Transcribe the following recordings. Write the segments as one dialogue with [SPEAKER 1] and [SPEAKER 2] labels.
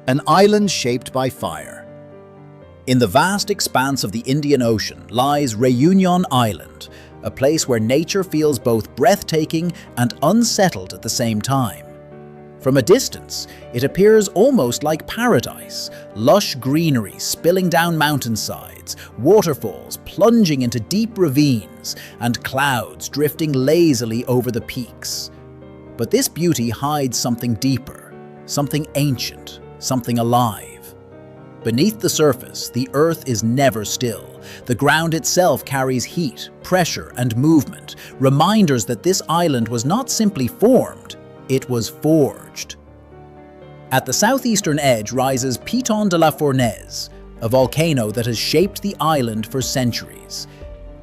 [SPEAKER 1] An island shaped by fire. In the vast expanse of the Indian Ocean lies Réunion Island, a place where nature feels both breathtaking and unsettled at the same time. From a distance, it appears almost like paradise, lush greenery spilling down mountainsides, waterfalls plunging into deep ravines, and clouds drifting lazily over the peaks. But this beauty hides something deeper, something ancient, something alive. Beneath the surface, the earth is never still. The ground itself carries heat, pressure, and movement, reminders that this island was not simply formed, it was forged. At the southeastern edge rises Piton de la Fournaise, a volcano that has shaped the island for centuries.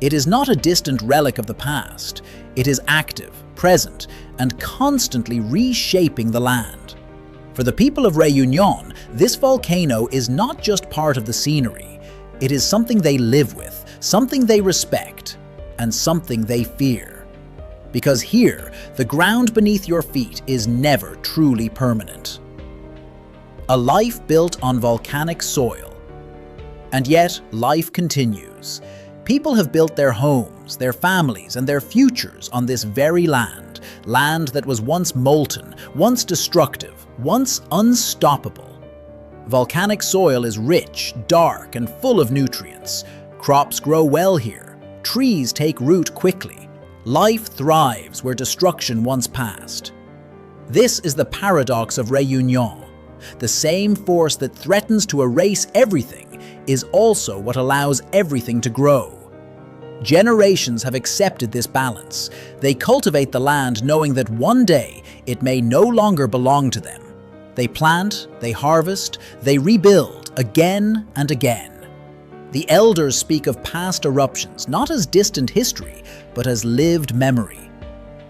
[SPEAKER 1] It is not a distant relic of the past. It is active, present, and constantly reshaping the land. For the people of Réunion, this volcano is not just part of the scenery. It is something they live with, something they respect, and something they fear. Because here, the ground beneath your feet is never truly permanent. A life built on volcanic soil. And yet, life continues. People have built their homes, their families, and their futures on this very land that was once molten, once destructive, once unstoppable. Volcanic soil is rich, dark, and full of nutrients. Crops grow well here. Trees take root quickly. Life thrives where destruction once passed. This is the paradox of Réunion. The same force that threatens to erase everything is also what allows everything to grow. Generations have accepted this balance. They cultivate the land knowing that one day it may no longer belong to them. They plant, they harvest, they rebuild again and again. The elders speak of past eruptions not as distant history, but as lived memory.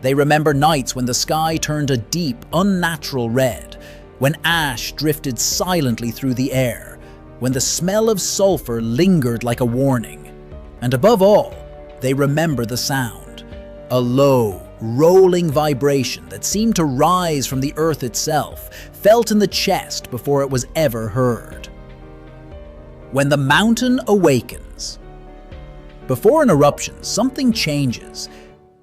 [SPEAKER 1] They remember nights when the sky turned a deep, unnatural red, when ash drifted silently through the air, when the smell of sulfur lingered like a warning. And above all, they remember the sound, a low, rolling vibration that seemed to rise from the earth itself, felt in the chest before it was ever heard. When the mountain awakens. Before an eruption, something changes.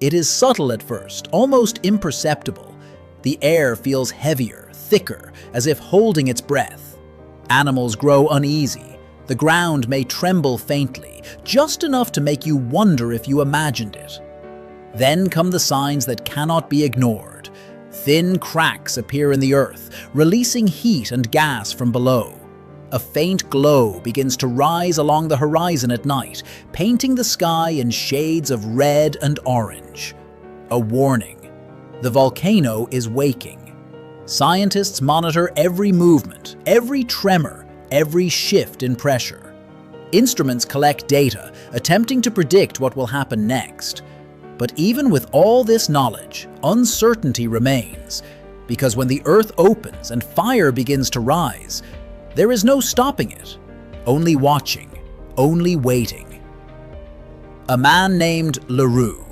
[SPEAKER 1] It is subtle at first, almost imperceptible. The air feels heavier, thicker, as if holding its breath. Animals grow uneasy. The ground may tremble faintly, just enough to make you wonder if you imagined it. Then come the signs that cannot be ignored. Thin cracks appear in the earth, releasing heat and gas from below. A faint glow begins to rise along the horizon at night, painting the sky in shades of red and orange. A warning. The volcano is waking. Scientists monitor every movement, every tremor, every shift in pressure. Instruments collect data, attempting to predict what will happen next. But even with all this knowledge, uncertainty remains, because when the earth opens and fire begins to rise, there is no stopping it, only watching, only waiting. A man named Leroux.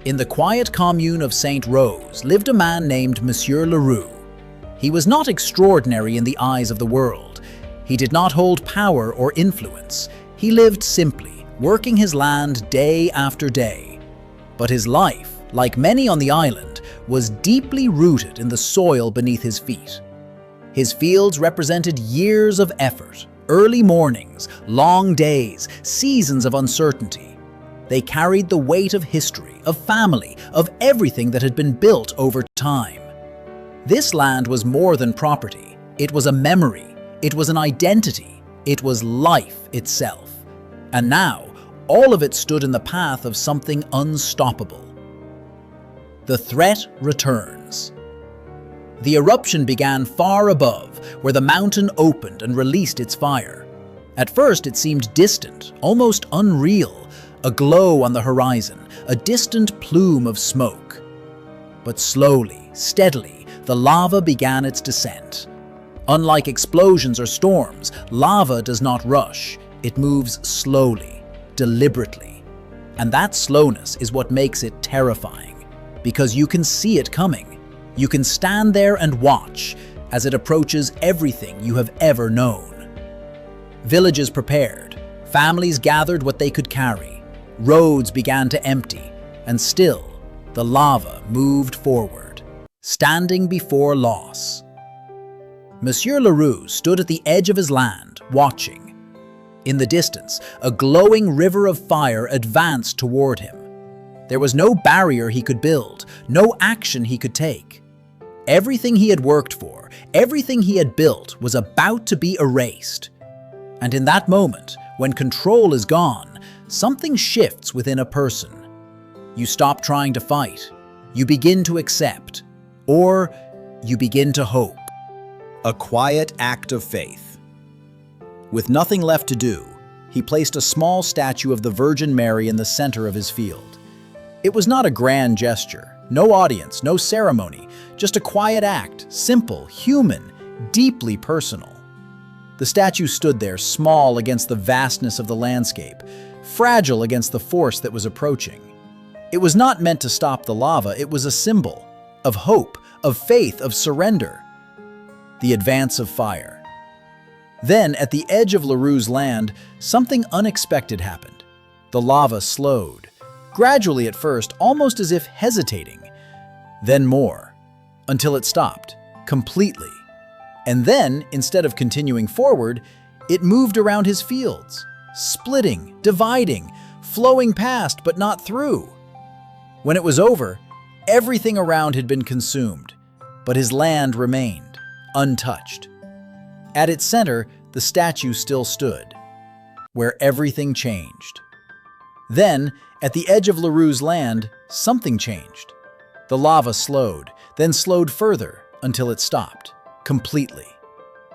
[SPEAKER 1] In the quiet commune of Saint Rose lived a man named Monsieur Leroux. He was not extraordinary in the eyes of the world. He did not hold power or influence. He lived simply, working his land day after day. But his life, like many on the island, was deeply rooted in the soil beneath his feet. His fields represented years of effort, early mornings, long days, seasons of uncertainty. They carried the weight of history, of family, of everything that had been built over time. This land was more than property. It was a memory. It was an identity. It was life itself. And now, all of it stood in the path of something unstoppable. The threat returns. The eruption began far above, where the mountain opened and released its fire. At first it seemed distant, almost unreal, a glow on the horizon, a distant plume of smoke. But slowly, steadily, the lava began its descent. Unlike explosions or storms, lava does not rush. It moves slowly, deliberately. And that slowness is what makes it terrifying, because you can see it coming. You can stand there and watch as it approaches everything you have ever known. Villages prepared, families gathered what they could carry, roads began to empty, and still, the lava moved forward, standing before loss. Monsieur Leroux stood at the edge of his land, watching. In the distance, a glowing river of fire advanced toward him. There was no barrier he could build, no action he could take. Everything he had worked for, everything he had built was about to be erased. And in that moment, when control is gone, something shifts within a person. You stop trying to fight, you begin to accept, or you begin to hope. A quiet act of faith. With nothing left to do, he placed a small statue of the Virgin Mary in the center of his field. It was not a grand gesture, no audience, no ceremony, just a quiet act, simple, human, deeply personal. The statue stood there, small against the vastness of the landscape, fragile against the force that was approaching. It was not meant to stop the lava, it was a symbol of hope, of faith, of surrender. The advance of fire. Then, at the edge of Leroux's land, something unexpected happened. The lava slowed, gradually at first, almost as if hesitating. Then more, until it stopped, completely. And then, instead of continuing forward, it moved around his fields, splitting, dividing, flowing past but not through. When it was over, everything around had been consumed, but his land remained, untouched. At its center, the statue still stood, where everything changed. Then, at the edge of Leroux's land, something changed. The lava slowed, then slowed further until it stopped, completely.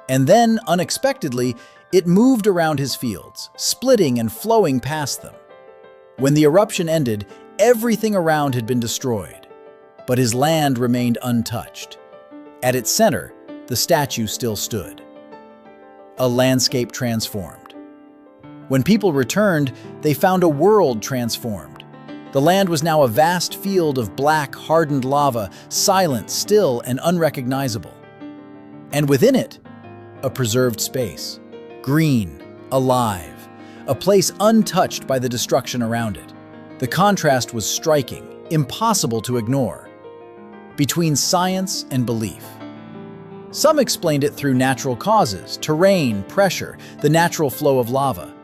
[SPEAKER 1] And then, unexpectedly, it moved around his fields, splitting and flowing past them. When the eruption ended, everything around had been destroyed, but his land remained untouched. At its center, the statue still stood. A landscape transformed. When people returned, they found a world transformed. The land was now a vast field of black, hardened lava, silent, still, and unrecognizable. And within it, a preserved space, green, alive, a place untouched by the destruction around it. The contrast was striking, impossible to ignore, between science and belief. Some explained it through natural causes, terrain, pressure, the natural flow of lava.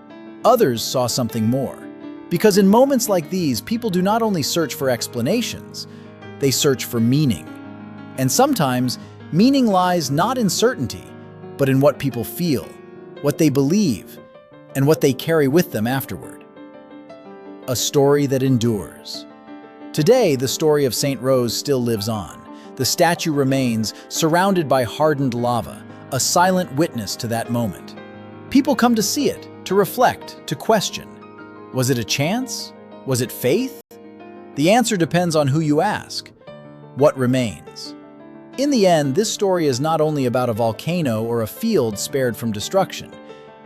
[SPEAKER 1] Others saw something more. Because in moments like these, people do not only search for explanations, they search for meaning. And sometimes, meaning lies not in certainty, but in what people feel, what they believe, and what they carry with them afterward. A story that endures. Today, the story of St. Rose still lives on. The statue remains, surrounded by hardened lava, a silent witness to that moment. People come to see it, to reflect, to question. Was it a chance? Was it faith? The answer depends on who you ask. What remains? In the end, this story is not only about a volcano or a field spared from destruction.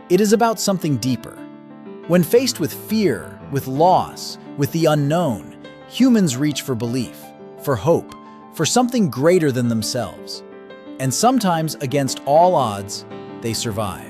[SPEAKER 1] It is about something deeper. When faced with fear, with loss, with the unknown, humans reach for belief, for hope, for something greater than themselves. And sometimes, against all odds, they survive.